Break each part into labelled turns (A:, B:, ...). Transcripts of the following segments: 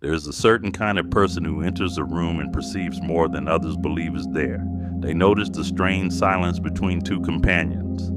A: There is a certain kind of person who enters a room and perceives more than others believe is there. They notice the strained silence between two companions,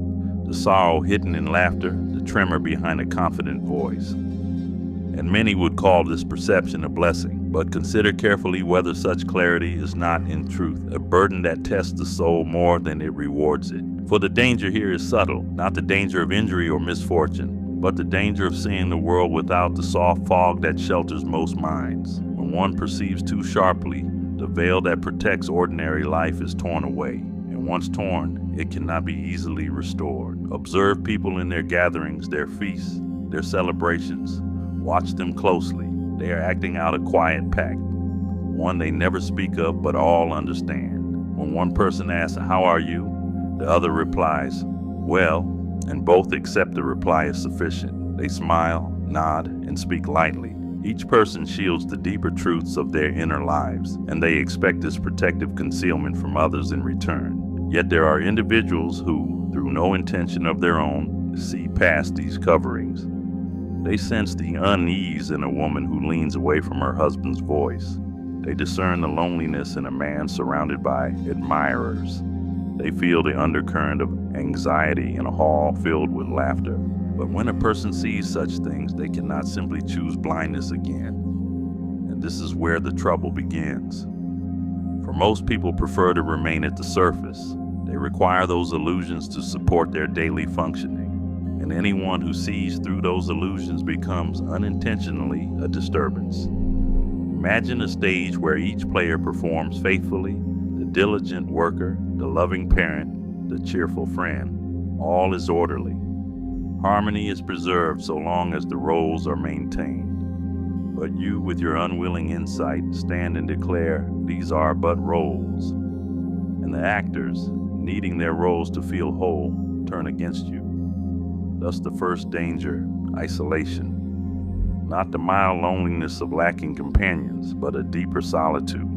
A: the sorrow hidden in laughter, the tremor behind a confident voice. And many would call this perception a blessing, but consider carefully whether such clarity is not in truth a burden that tests the soul more than it rewards it. For the danger here is subtle, not the danger of injury or misfortune, but the danger of seeing the world without the soft fog that shelters most minds. When one perceives too sharply, the veil that protects ordinary life is torn away, and once torn, it cannot be easily restored. Observe people in their gatherings, their feasts, their celebrations. Watch them closely. They are acting out a quiet pact, one they never speak of but all understand. When one person asks, "How are you?" the other replies, "Well," and both accept the reply is sufficient. They smile, nod, and speak lightly. Each person shields the deeper truths of their inner lives, and they expect this protective concealment from others in return. Yet there are individuals who, through no intention of their own, see past these coverings. They sense the unease in a woman who leans away from her husband's voice. They discern the loneliness in a man surrounded by admirers. They feel the undercurrent of anxiety in a hall filled with laughter. But when a person sees such things, they cannot simply choose blindness again. And this is where the trouble begins. For most people prefer to remain at the surface. They require those illusions to support their daily functioning. And anyone who sees through those illusions becomes unintentionally a disturbance. Imagine a stage where each player performs faithfully, the diligent worker, the loving parent, the cheerful friend. All is orderly. Harmony is preserved so long as the roles are maintained. But you, with your unwilling insight, stand and declare these are but roles. And the actors, needing their roles to feel whole, turn against you. Thus the first danger, isolation. Not the mild loneliness of lacking companions, but a deeper solitude.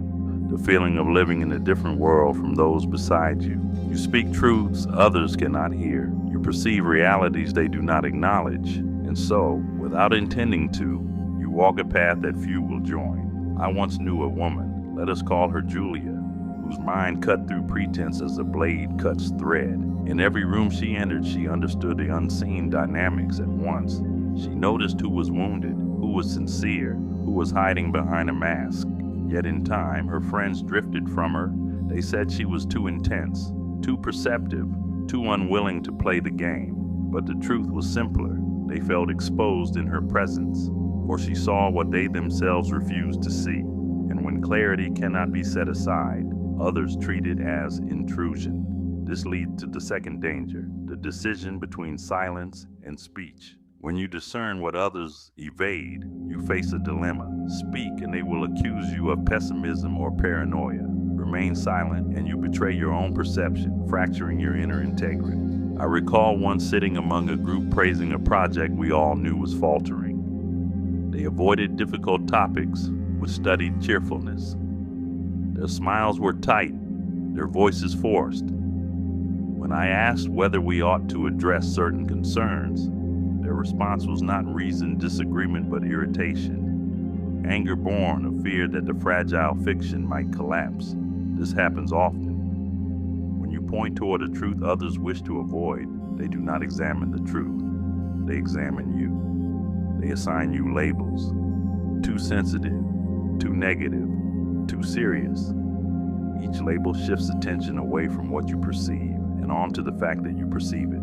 A: The feeling of living in a different world from those beside you. You speak truths others cannot hear. You perceive realities they do not acknowledge. And so, without intending to, you walk a path that few will join. I once knew a woman, let us call her Julia, whose mind cut through pretense as a blade cuts thread. In every room she entered, she understood the unseen dynamics at once. She noticed who was wounded, who was sincere, who was hiding behind a mask. Yet in time, her friends drifted from her. They said she was too intense, too perceptive, too unwilling to play the game. But the truth was simpler. They felt exposed in her presence, for she saw what they themselves refused to see. And when clarity cannot be set aside, others treat it as intrusion. This leads to the second danger, the decision between silence and speech. When you discern what others evade, you face a dilemma. Speak and they will accuse you of pessimism or paranoia. Remain silent and you betray your own perception, fracturing your inner integrity. I recall once sitting among a group praising a project we all knew was faltering. They avoided difficult topics with studied cheerfulness. Their smiles were tight, their voices forced. When I asked whether we ought to address certain concerns, their response was not reasoned disagreement but irritation, anger born of fear that the fragile fiction might collapse. This happens often. When you point toward a truth others wish to avoid, they do not examine the truth. They examine you. They assign you labels. Too sensitive, too negative, too serious. Each label shifts attention away from what you perceive and onto the fact that you perceive it.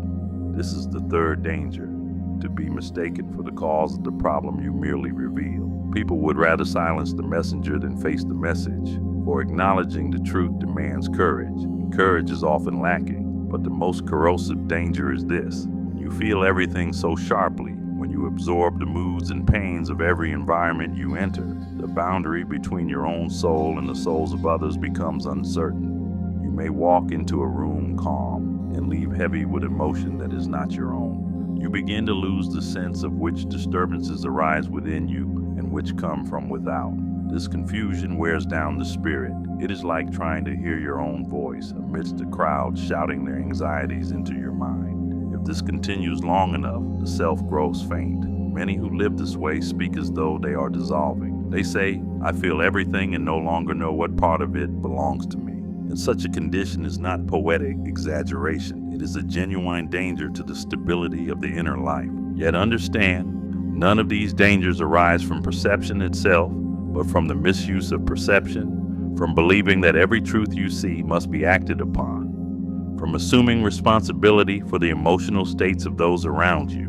A: This is the third danger, to be mistaken for the cause of the problem you merely reveal. People would rather silence the messenger than face the message, for acknowledging the truth demands courage. Courage is often lacking, but the most corrosive danger is this. When you feel everything so sharply, when you absorb the moods and pains of every environment you enter, the boundary between your own soul and the souls of others becomes uncertain. You may walk into a room calm and leave heavy with emotion that is not your own. You begin to lose the sense of which disturbances arise within you and which come from without. This confusion wears down the spirit. It is like trying to hear your own voice amidst a crowd shouting their anxieties into your mind. If this continues long enough, the self grows faint. Many who live this way speak as though they are dissolving, They say, I feel everything and no longer know what part of it belongs to me. And such a condition is not poetic exaggeration. It is a genuine danger to the stability of the inner life. Yet understand, none of these dangers arise from perception itself, but from the misuse of perception, from believing that every truth you see must be acted upon, from assuming responsibility for the emotional states of those around you,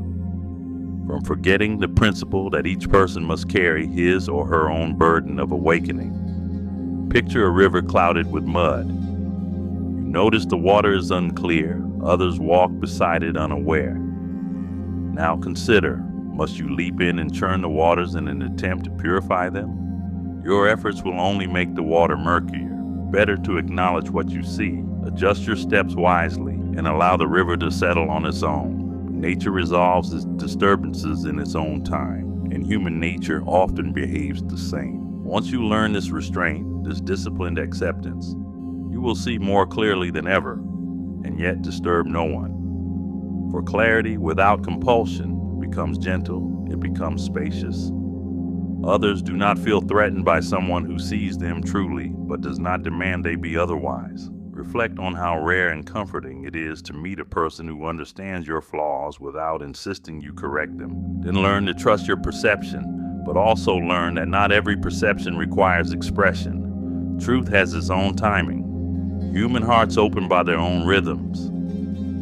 A: from forgetting the principle that each person must carry his or her own burden of awakening. Picture a river clouded with mud. You notice the water is unclear, others walk beside it unaware. Now consider, must you leap in and churn the waters in an attempt to purify them? Your efforts will only make the water murkier. Better to acknowledge what you see, adjust your steps wisely, and allow the river to settle on its own. Nature resolves its disturbances in its own time, and human nature often behaves the same. Once you learn this restraint, this disciplined acceptance, you will see more clearly than ever, and yet disturb no one. For clarity without compulsion becomes gentle, it becomes spacious. Others do not feel threatened by someone who sees them truly, but does not demand they be otherwise. Reflect on how rare and comforting it is to meet a person who understands your flaws without insisting you correct them. Then learn to trust your perception, but also learn that not every perception requires expression. Truth has its own timing. Human hearts open by their own rhythms.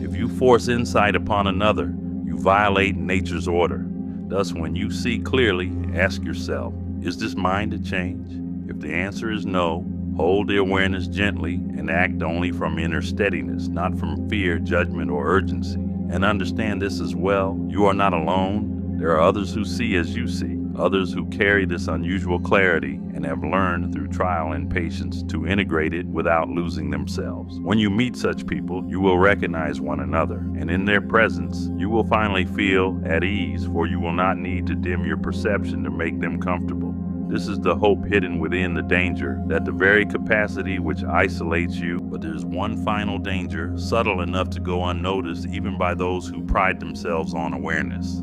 A: If you force insight upon another, you violate nature's order. Thus, when you see clearly, ask yourself, is this mine to change? If the answer is no, hold the awareness gently and act only from inner steadiness, not from fear, judgment, or urgency. And understand this as well. You are not alone. There are others who see as you see, others who carry this unusual clarity and have learned through trial and patience to integrate it without losing themselves. When you meet such people, you will recognize one another, and in their presence, you will finally feel at ease, for you will not need to dim your perception to make them comfortable. This is the hope hidden within the danger, that the very capacity which isolates you. But there's one final danger, subtle enough to go unnoticed even by those who pride themselves on awareness.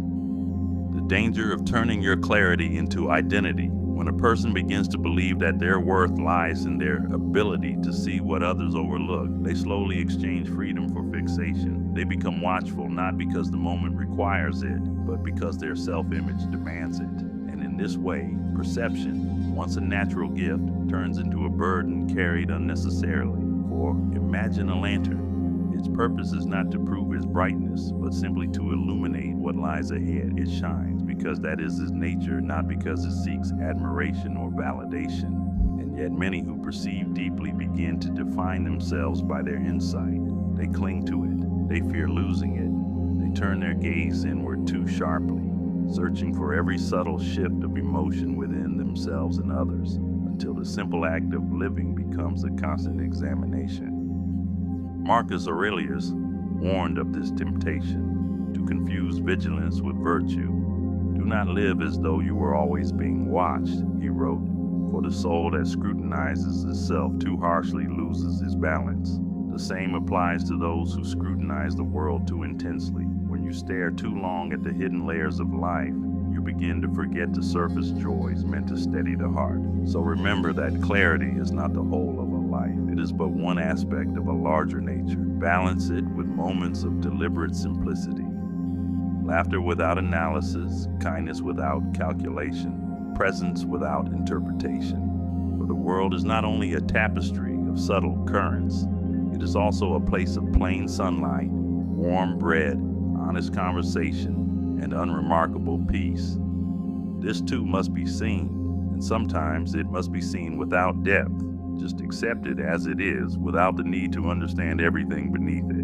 A: The danger of turning your clarity into identity. When a person begins to believe that their worth lies in their ability to see what others overlook, they slowly exchange freedom for fixation. They become watchful not because the moment requires it, but because their self-image demands it. In this way, perception, once a natural gift, turns into a burden carried unnecessarily. For imagine a lantern. Its purpose is not to prove its brightness, but simply to illuminate what lies ahead. It shines because that is its nature, not because it seeks admiration or validation. And yet many who perceive deeply begin to define themselves by their insight. They cling to it. They fear losing it. They turn their gaze inward too sharply, searching for every subtle shift of emotion within themselves and others, until the simple act of living becomes a constant examination. Marcus Aurelius warned of this temptation to confuse vigilance with virtue. Do not live as though you were always being watched, he wrote, for the soul that scrutinizes itself too harshly loses its balance. The same applies to those who scrutinize the world too intensely. When you stare too long at the hidden layers of life, you begin to forget the surface joys meant to steady the heart. So remember that clarity is not the whole of a life. It is but one aspect of a larger nature. Balance it with moments of deliberate simplicity. Laughter without analysis, kindness without calculation, presence without interpretation. For the world is not only a tapestry of subtle currents, it is also a place of plain sunlight, warm bread, honest conversation, and unremarkable peace. This too must be seen, and sometimes it must be seen without depth. Just accept it as it is, without the need to understand everything beneath it.